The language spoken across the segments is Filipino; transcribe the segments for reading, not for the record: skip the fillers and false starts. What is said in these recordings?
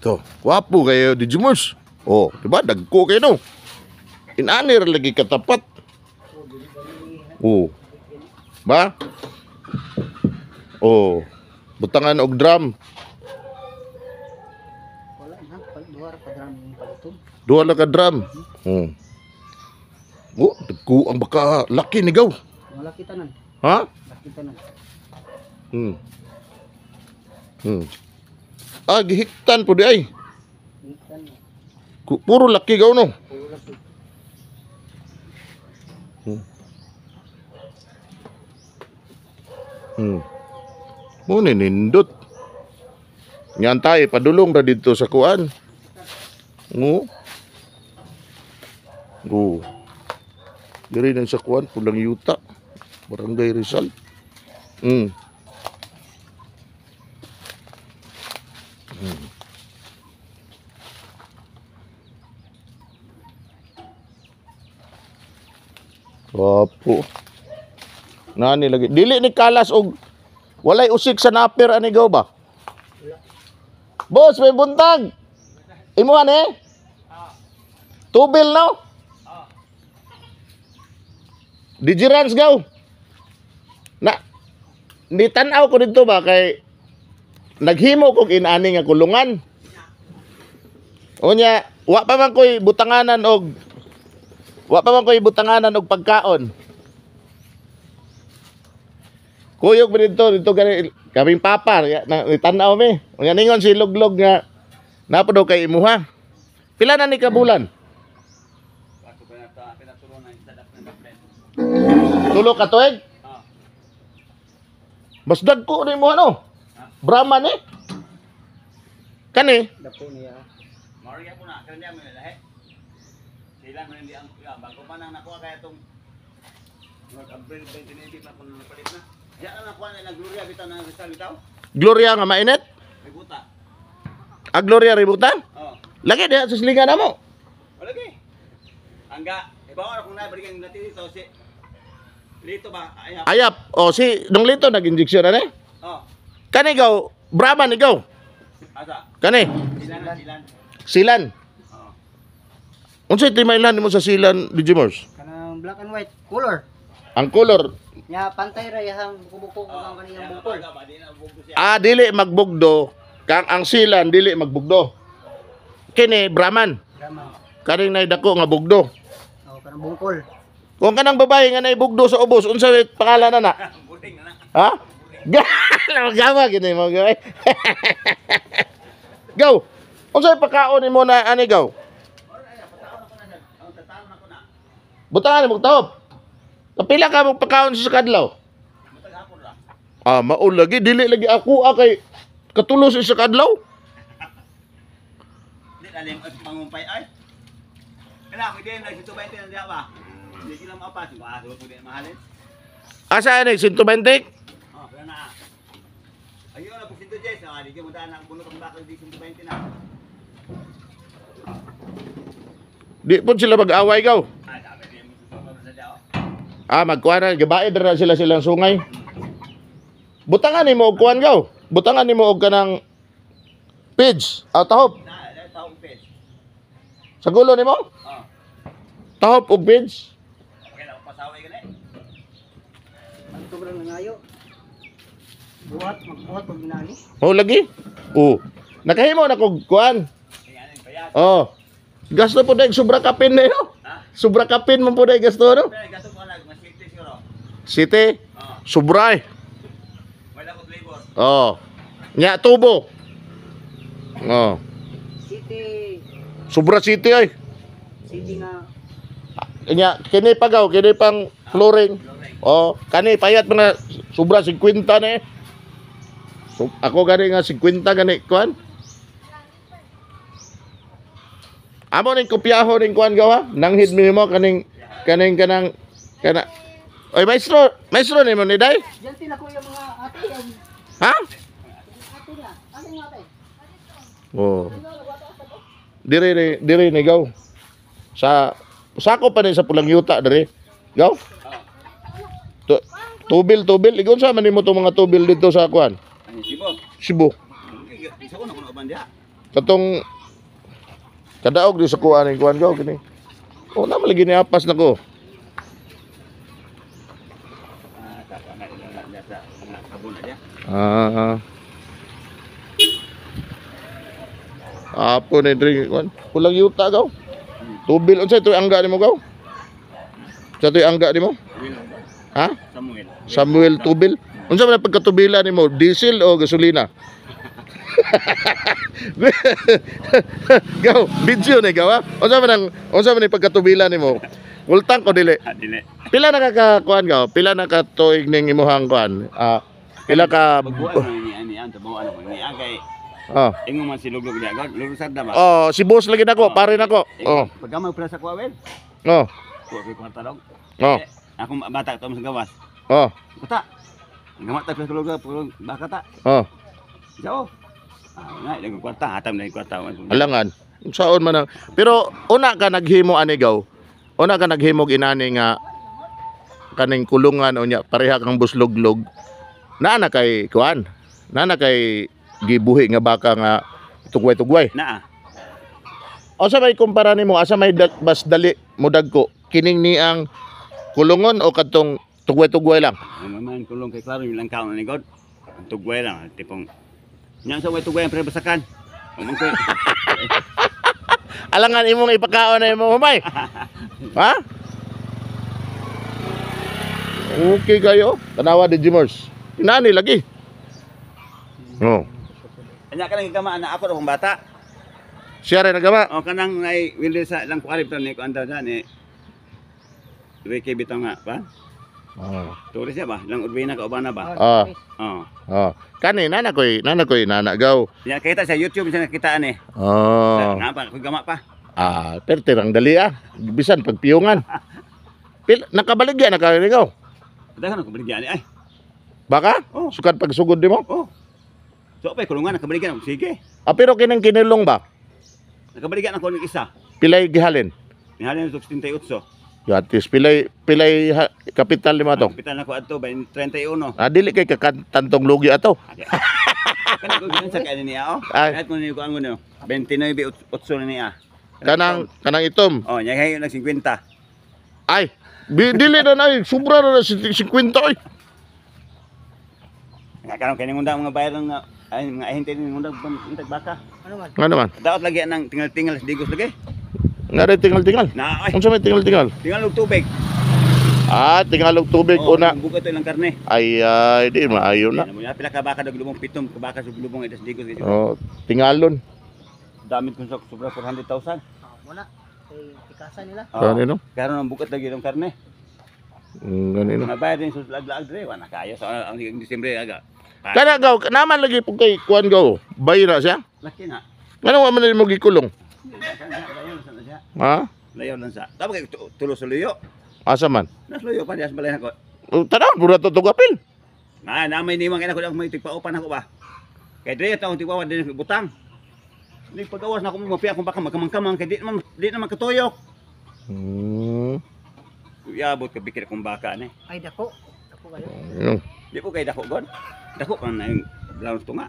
To, wapo kayo di Jumers. Oh, di ba? Dagko kayo no. Inanir lagi katapat. Oh. Ba? Oh. Butangan og drum. Wala na, pagduwar pa drum yung palitong. Duha na ka drum. Oh, dagko ang baka laki ni gaw. Malaki tanan. Ha? Laki tanan. Ah, gihiktan po di ay. Ikan. Puro laki gaw no. Puro laki. Mo ni nindot. Nyantay padulong ra dito sa kuan. Ngo. Go. Diri nang sa kuan pulang yuta. Barangay Rizal. Wapo. Nani lagi. Dili ni kalas og walay usik sa napir ani gaw ba? Boss, may buntag. Imuhan eh? Tubil no? Digirans gaw. Na ni tan-aw ko dito ba kay naghimo kog inani nga kulungan. Unya, wa pa man koy butanganan og pagkaon. Kuyog ba dito gani kaming papa tan-aw mi. Unya ningon si Luglog nga napo daw kay imuha. Pila na ni kabulan? Tulo ka tuig? Mas dagko ni mo ano? Brahman eh. Kani? Dapo niya. Maria po na, kanya mo lahi. Sila mo hindi ang bago pa nang nakuha kaya itong mag-April 2019 pa kung napalit na. Diyan na nakuha na Gloria bitaw na Rizal bitaw. Gloria nga mainit? Ributa. Ah, Gloria ributan? Oo. Lagi diha sa silingan na mo. Wala kay. Angga, ibawa na kung nabalikan yung natin dito si Lito ba? Ayap. Ayap. O si nung lito nag-injection na eh. Oo. Kani gaw, Brahman ikaw. Asa? Kani? Silan. Silan. Oo. Unsay timaylan nimo sa silan, Digimors? Kanang black and white color. Ang color, Nya pantay ra yahang buko-buko ko ang kaniyang bukol. dili magbugdo, kang ang silan dili magbugdo. Kini Brahman. Drama. Kaning nay dako nga bugdo. Oh, kanang bungkol. Kung kanang babae nga nay bugdo sa ubos, unsay pangalan na? Buling na. Ha? Gawa gini mo gaway. Go. Unsay pagkaon nimo na ani gaw? Butangan mo tahop. Kapila ka mo pagkaon sa kadlaw? Ah, maul lagi dili lagi ako kay katulos sa kadlaw. Di alim at mangumpay ay. Kaya ako din nagsutubayte na diha ba? Hindi sila maapas, maaso po din mahalin. Asa ni 120? Oh, kaya na. Ayun na po sinto Jess, di ka mo daan ang bunot ang bakal di 120 na. Di po sila mag-away gaw. Ah, sabi niya mo susunod sa diha. Ah, magkuana gabae dira sila silang sungay. Butangan nimo og kuan gaw. Butangan nimo og kanang page, tahop. Na, taong pes. Sa gulo nimo? Oh. Tahop og page. Okay lang pasaway gani. Ang sobrang nangayo. Magbuhat pag ginani. Oh lagi. Oh. Nakahimo na kog kuan. Kaya ano bayad. Oh. Gasto po dahil sobra kapin na yun. Ha? Sobra kapin mo po dahil gasto no? Pero gasto ko lang mas 50 siguro. City. Oh. Sobra eh. Wala ko flavor. Oh. Nya tubo. Oh. City. Sobra city ay. City nga. Nya kini pagaw, kini pang flooring. Oh, kani payat mga sobra 50 na eh. So, ako gani nga 50 gani kuan. Amo ning kopyaho ning kuan gawa, nanghid mi mo kanang kana. Oy maestro ni mo ni day? Diyan sila ko yung mga ate. Ha? Ate niya. Ate niya ate. Oh. Diri ni gaw. Sa sako pa ni sa pulang yuta diri. Gaw. Tubil igon sa man nimo tong mga tubil dito sa kuan? Ano sibo? Cebu. Isa ko na kuno ban diha. Katong kadaog di sa kuan ni kuan ko kini. Oh, na malagi ni apas nako. Sabon aja. Apo ni drink kuan. Kulang yuta gaw. Tubil unsay tuy angga nimo gaw? Sa tuy angga nimo? Ha? Samuel. Samuel Tubil. Unsa man ang pagkatubila nimo? Diesel o gasolina? Gaw, video ni gaw ha? Unsa man ang pagkatubila nimo? Full tank o dili? Dili. Pila na ka kuan gaw? Pila na ka tuig ning imong kuan? Pila ka Pagbuhay ni ang tabaw ano ni agay. Ingon man si luglog niya agad, luro sad ba? Oh, si boss lagi nako, pare nako. Oh. Pagkamay pala sa kuwawel. Oh. Kuwi ko talog. Oh. Ako bata to sa gawas. Oh. Bata. Gamat ta sa lugar pulong baka ta. Oh. Jao. Na lang kwarta, hatam na yung kwarta. Alangan. Saon man ang pero una ka naghimo ani gaw. Una ka naghimo inani nga kaning kulungan unya pareha kang busloglog. Naana kay kuan. Naana kay gibuhi nga baka nga tugway-tugway. Naa. O sa may kumpara nimo asa may bas dali mudag ko kining ni ang kulungon o kadtong tugway-tugway lang. Man kulong kay klaro yung langkaw na ni God. Tugway lang tipong nya sa way tugway ang prebasakan. Umang ko. Alangan imong ipakaon na imong humay. Ha? Okay kayo. Tanawa di Jimmers. Inani lagi. Oh. Anya ka lang gama na ako akong bata. Siya rin nagama. O kanang nay wilder sa lang kuarip to ni ko anda dyan eh. Ricky bitaw nga pa. Oh. Turis siya ba? Lang urbina ka ubana ba? Ah. Oh. Oh. Kani nana koy nanagaw. Ya kita sa YouTube siya nakitaan eh. Oh. Nga pa, ko gama pa. Pero tirang dali bisan pagpiyungan. Nakabaligya na kanigaw. Daghan ko baligyan ay. Baka? Oh. Sukat pagsugod nimo? Oh. So pa kulungan nakabaligyan ako sige. Pero kining kinilong ba? Nakabaligyan ako ng isa. Pilay gihalin. Nihalin ng 68. Yatis pilay kapital lima to. Kapital na ko adto 31. Dili kay kakantong lugi ato. Kana ko ginan sa kani niya oh. Ay. Kahit kung ko ano 29.8 na niya. Kanang itom. Oh, nya hayo nag 50. Ay, dili na nay, sobra na 50 oy. Nga karon kani ngunda mga bayaran nga ay mga ahente ni ngunda intag baka. Ano man? Nga naman. Daot lagi nang tingal-tingal sa digos lagi. Nga rin tingal-tingal. Na ay Unsa may tingal-tingal? tingal og tubig. Tingalog tubig Oh, una. bugat to ilang karne. Ay, di maayo na. Pila ka baka dag lubong pitom, ka baka sa lubong itas digos. Oh, tingalon. Damit kung sobra 400,000. Muna. Kay tikasan nila. Kanino? Karon ang bugat lagi ng karne. Ganino. Nabayad din sa lag-lag dire, wala kayo sa ang Disyembre aga. Kana gaw, naman lagi po kay kuan gaw. Bayra siya. Laki na. Ngano wa man mo gikulong? Layo lang sa. Ha? Layo lang sa. Tapos kay tulo sa luyo. Asa man? Nas luyo pa dias balay nako. Tanaw, pura to tugapil. Na may nimang ina ko may tigpaupan ako ba. Kay dire taong tigpawan din butang. Di pagawas na ako mapiya kung baka magkamang-kamang kay di naman katuyok. Yabot ka bikir kung baka ni. Ay dako. Dako kayo. Di ko kay dako god. Dako kan na yung ground tunga.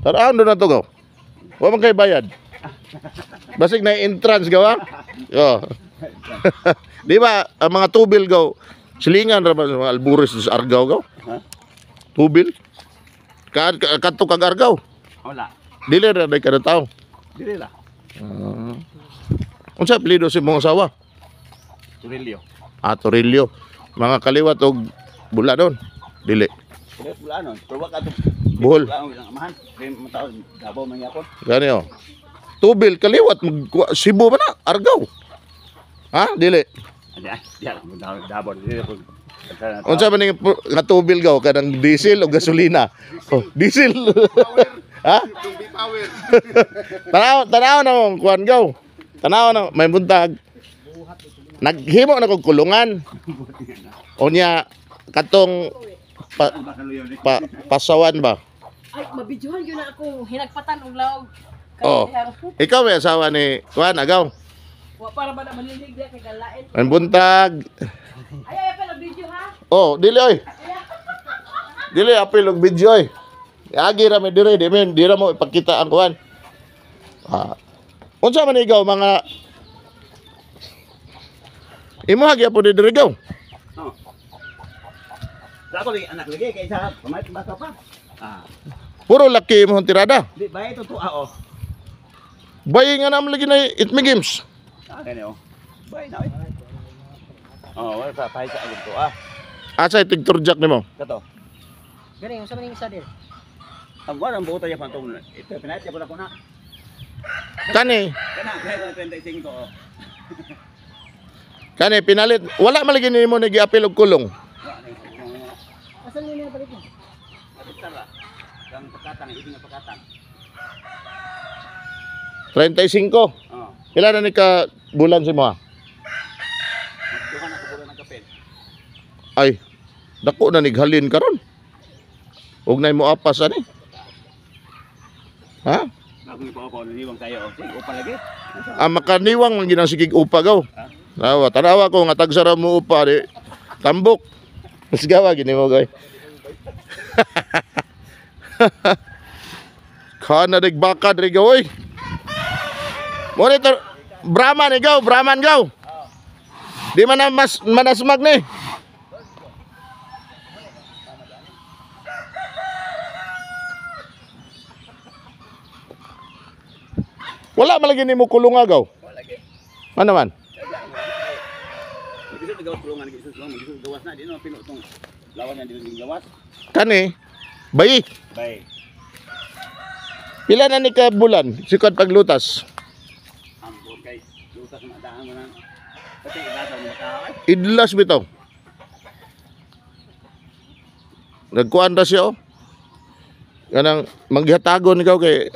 Taraan do na to gaw. Wa man kay bayad. Basig na entrance gawa. Yo. Di ba ang mga tubil gaw, silingan ra ba sa mga albures sa Argao gaw? Ha? Tubil. Kadto kag Argao. Wala. Dili ra day kada tawo. Dire la. Unsa apelyido si mong asawa? Turilyo. Torillo. Mga kaliwat og bula doon. Dili. Dire pula non. Pero waka to. Buhol. Wala ang amahan. Kay mataw dabaw man yapon. Gani oh. Tubil kaliwat Cebu ba na? Argao. Ha? Dili. Di lang dabaw dire ko. Unsa man ning nga tubil gaw kanang diesel o gasolina? Oh, diesel. Ha? Tanaw na mong kuan gaw. Tanaw na may buntag. Naghimo na kog kulungan. Unya katong pasawan ba? Ay, mabidyohan yun na ako. Hinagpatan og lawag. Oh. Ikaw may asawa ni kuan agaw. Wa para ba na manilig diya kay galain. May buntag. Ay, pa na video ha. Oh, dili oy. Dili apil og video oy. Agi ra mi dire, di ra mo ipakita ang kuan. Unsa man ikaw mga imo hagya po diri gaw. Oh. Sa ako lagi anak lagi kaysa pamait bata pa. Puro laki imong tirada. Di ba ito to oh. Bayi nga naman lagi na Itmi Games. Kani oh. Bay na eh. Oh, wala sa tayo sa agad to Asa tigturjak nimo? Kato. Gani, yung sa maning isa din. Ang wala ang buta ya pantong. Ito pinait ya pala ko na. Kani, Kana kaya 35 oh. kani pinalit. Wala man lagi nimo nagiapil og kulong. Asan nila balik mo? Tara. Kang pagkatang ibig nga pagkatang. 35. Oh. Pila na ni ka bulan si mo? Duha na ko bulan ng kapel. Ay, dako na nighalin karon. Og nay mo apas ani. Ha? Ako ni pa ni bang tayo. Sige, upa lagi. Makaniwang man ginang sigig upa gaw. Tanawa ko nga tagsara mo upa di. Tambok. Mas gawa gini mo gay. Kana baka diri gaw oy. Monitor Brahman gaw, Brahman gaw. Di man na mas manasmag ni. Wala man lagi nimo kulong agaw. Wala lagi. Ano man? Gisu gawas tulungan gisu tulungan gisu gawas na di no pinutong lawan yang di gawas. Kani bayi. Bay. Pila na ni ka bulan sikod paglutas? Ambot kay lutas na daan mo na. Pati idasa mo ka ay. Idlas bitaw. Nagkuan ra siya oh. Kanang manghatagon ikaw kay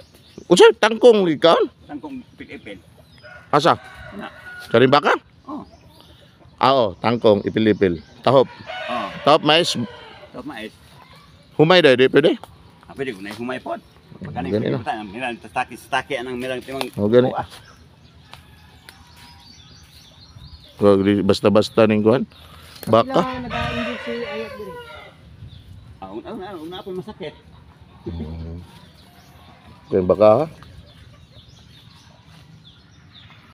usa tangkong ikaw. Tangkong pil-ipil. Asa? Na. Karimbaka? Oh. Oo, tangkong ipil-ipil. Tahop. Oh. Tahop mais. Top mais. Humay dai di pwede. Pwede ko na humay pod. Kani Gani ko na. ta milan staki anang milang timang. O gani. Wag di basta-basta ning kuan. Baka. Sila nag-inject si Ayat diri. Una po masakit. Kaya baka ha?